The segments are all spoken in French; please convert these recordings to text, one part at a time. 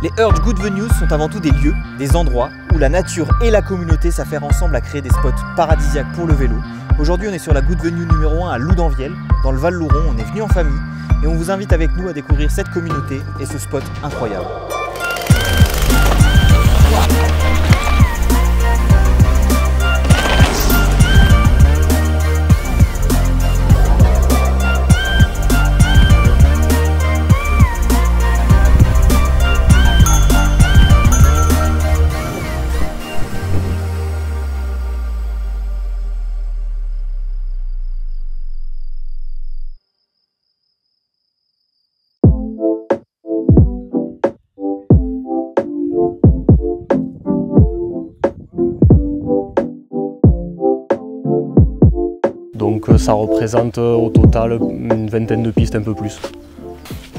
Les Urge Good Venues sont avant tout des lieux, des endroits où la nature et la communauté s'affairent ensemble à créer des spots paradisiaques pour le vélo. Aujourd'hui, on est sur la Good Venue numéro 1 à Loudanvielle, dans le Val-Louron. On est venu en famille et on vous invite avec nous à découvrir cette communauté et ce spot incroyable. Donc ça représente au total une vingtaine de pistes, un peu plus.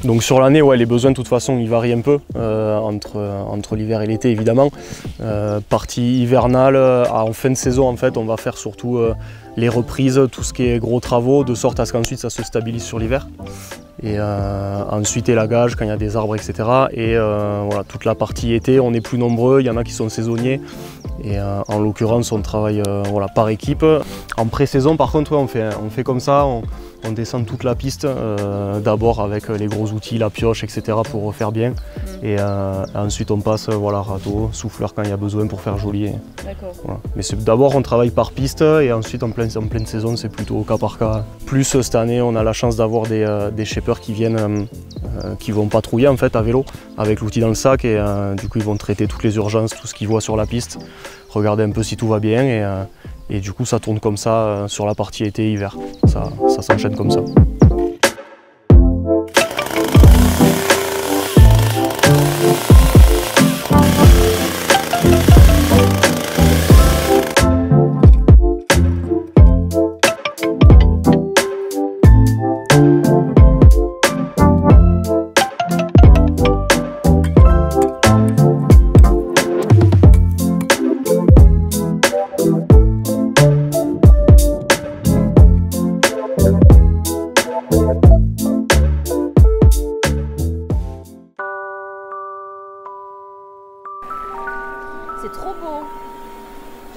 Donc sur l'année, ouais, les besoins de toute façon ils varient un peu entre l'hiver et l'été évidemment. Partie hivernale, en fin de saison en fait, on va faire surtout les reprises, tout ce qui est gros travaux, de sorte à ce qu'ensuite ça se stabilise sur l'hiver. Et ensuite élagage quand il y a des arbres, etc. Et voilà, toute la partie été, on est plus nombreux, il y en a qui sont saisonniers. Et en l'occurrence, on travaille voilà, par équipe. En pré-saison, par contre, ouais, on fait comme ça, on descend toute la piste, d'abord avec les gros outils, la pioche, etc. pour refaire bien. Et ensuite, on passe voilà, râteau, souffleur quand il y a besoin pour faire joli. D'accord. Voilà. Mais d'abord, on travaille par piste et ensuite, en pleine saison, c'est plutôt au cas par cas. Plus cette année, on a la chance d'avoir des shapers qui viennent, qui vont patrouiller en fait à vélo avec l'outil dans le sac et du coup, ils vont traiter toutes les urgences, tout ce qu'ils voient sur la piste, regarder un peu si tout va bien et du coup, ça tourne comme ça sur la partie été-hiver. Ça s'enchaîne comme ça. C'est trop beau.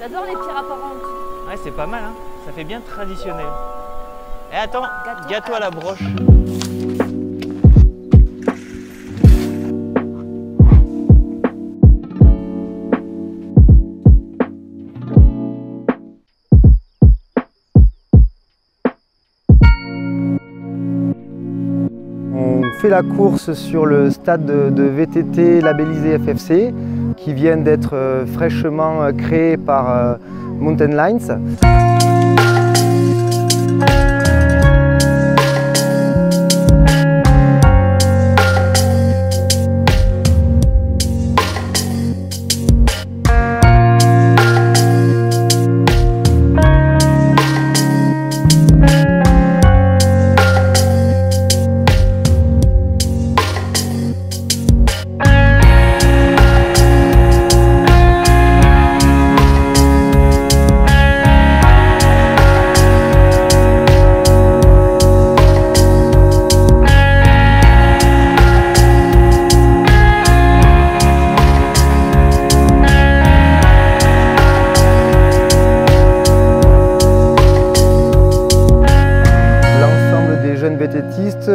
J'adore les pierres apparentes. Ouais, c'est pas mal, hein. Ça fait bien traditionnel. Et attends, gâteau à la broche. On fait la course sur le stade de VTT labellisé FFC qui vient d'être fraîchement créé par Mountain Lines. VTTistes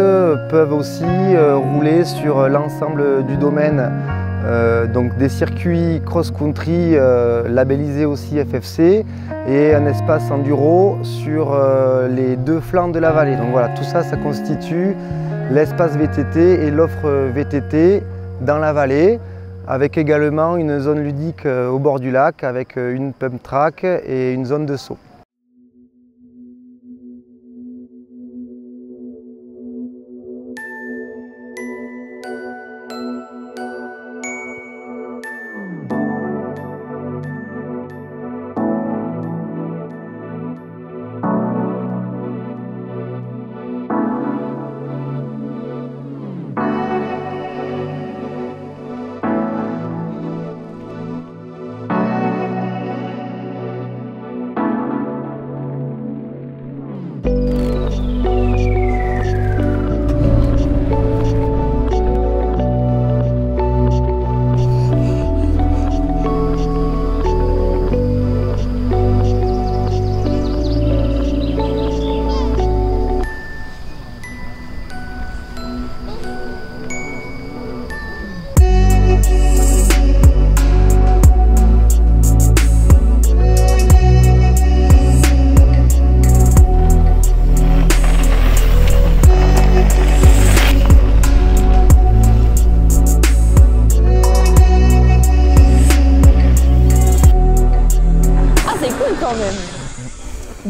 peuvent aussi rouler sur l'ensemble du domaine, donc des circuits cross-country labellisés aussi FFC et un espace enduro sur les deux flancs de la vallée. Donc voilà, tout ça, ça constitue l'espace VTT et l'offre VTT dans la vallée, avec également une zone ludique au bord du lac avec une pump track et une zone de saut.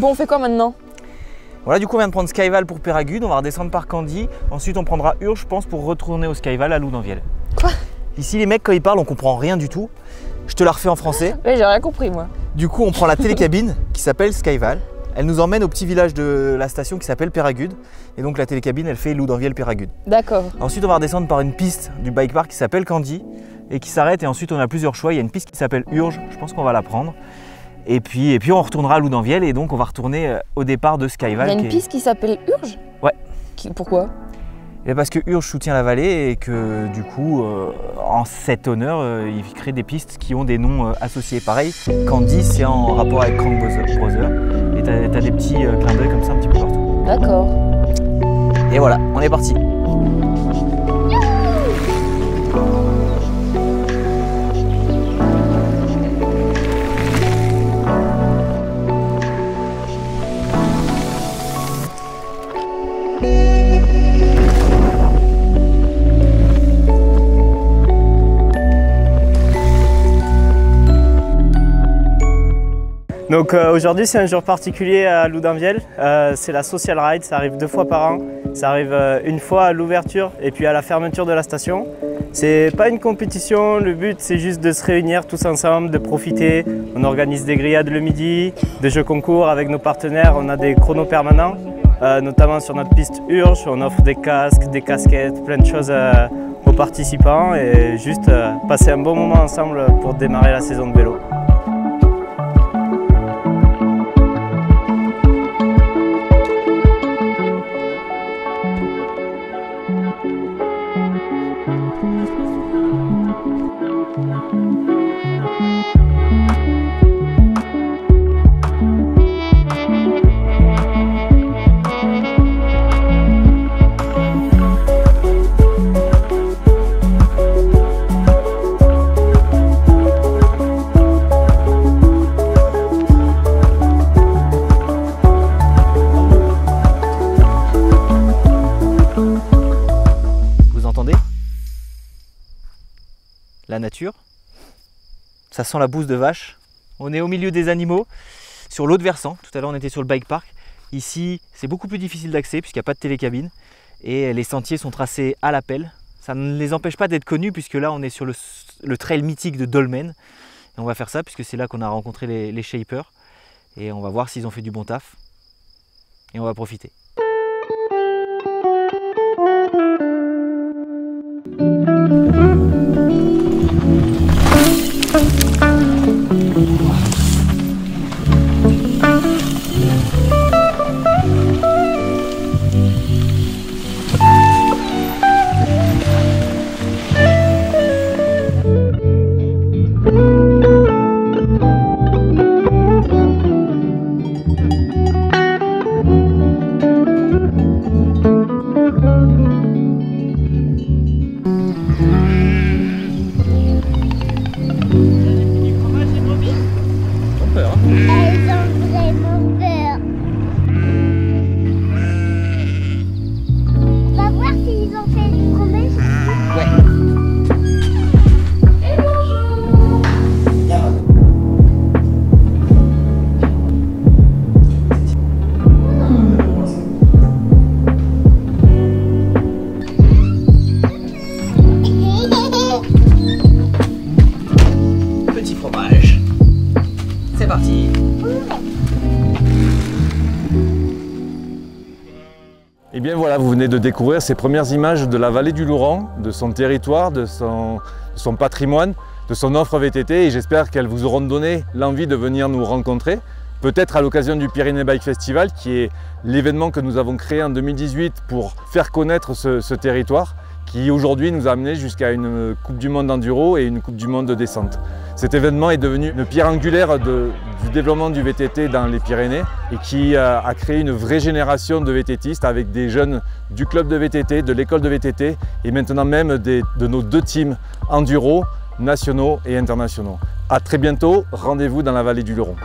Bon, on fait quoi maintenant? Voilà, du coup on vient de prendre Skyval pour Peyragudes, on va redescendre par Candy, ensuite on prendra Urge je pense pour retourner au Skyval à Loudanviel. Quoi? Ici les mecs quand ils parlent on comprend rien du tout, je te la refais en français. Ouais, j'ai rien compris moi. Du coup on prend la télécabine qui s'appelle Skyval, elle nous emmène au petit village de la station qui s'appelle Peyragudes et donc la télécabine elle fait Loudanviel-Peyragudes. D'accord. Ensuite on va redescendre par une piste du bike park qui s'appelle Candy et qui s'arrête et ensuite on a plusieurs choix, il y a une piste qui s'appelle Urge, je pense qu'on va la prendre. Et puis on retournera à Loudanviel et donc on va retourner au départ de Skyval. Il y a une piste qui s'appelle Urge? Ouais. Pourquoi? Et parce que Urge soutient la vallée et que du coup, en cet honneur, il crée des pistes qui ont des noms associés. Pareil, Candy c'est en rapport avec Crank Brother et t'as des petits clins d'œil comme ça un petit peu partout. D'accord. Et voilà, on est parti. Donc aujourd'hui c'est un jour particulier à Loudanviel, c'est la Social Ride, ça arrive 2 fois par an, ça arrive une fois à l'ouverture et puis à la fermeture de la station. C'est pas une compétition, le but c'est juste de se réunir tous ensemble, de profiter. On organise des grillades le midi, des jeux concours avec nos partenaires, on a des chronos permanents, notamment sur notre piste Urge, on offre des casques, des casquettes, plein de choses aux participants et juste passer un bon moment ensemble pour démarrer la saison de vélo. La nature, ça sent la bouse de vache, on est au milieu des animaux, sur l'autre versant, tout à l'heure on était sur le bike park, ici c'est beaucoup plus difficile d'accès puisqu'il n'y a pas de télécabine et les sentiers sont tracés à la pelle, ça ne les empêche pas d'être connus puisque là on est sur le trail mythique de Dolmen et on va faire ça puisque c'est là qu'on a rencontré les shapers et on va voir s'ils ont fait du bon taf et on va profiter. Et bien voilà, vous venez de découvrir ces premières images de la vallée du Louran, de son territoire, de son patrimoine, de son offre VTT et j'espère qu'elles vous auront donné l'envie de venir nous rencontrer. Peut-être à l'occasion du Pyrénées Bike Festival qui est l'événement que nous avons créé en 2018 pour faire connaître ce territoire qui aujourd'hui nous a amené jusqu'à une Coupe du Monde d'enduro et une Coupe du Monde de descente. Cet événement est devenu une pierre angulaire du développement du VTT dans les Pyrénées et qui a créé une vraie génération de VTTistes avec des jeunes du club de VTT, de l'école de VTT et maintenant même de nos 2 teams enduro nationaux et internationaux. A très bientôt, rendez-vous dans la vallée du Luron.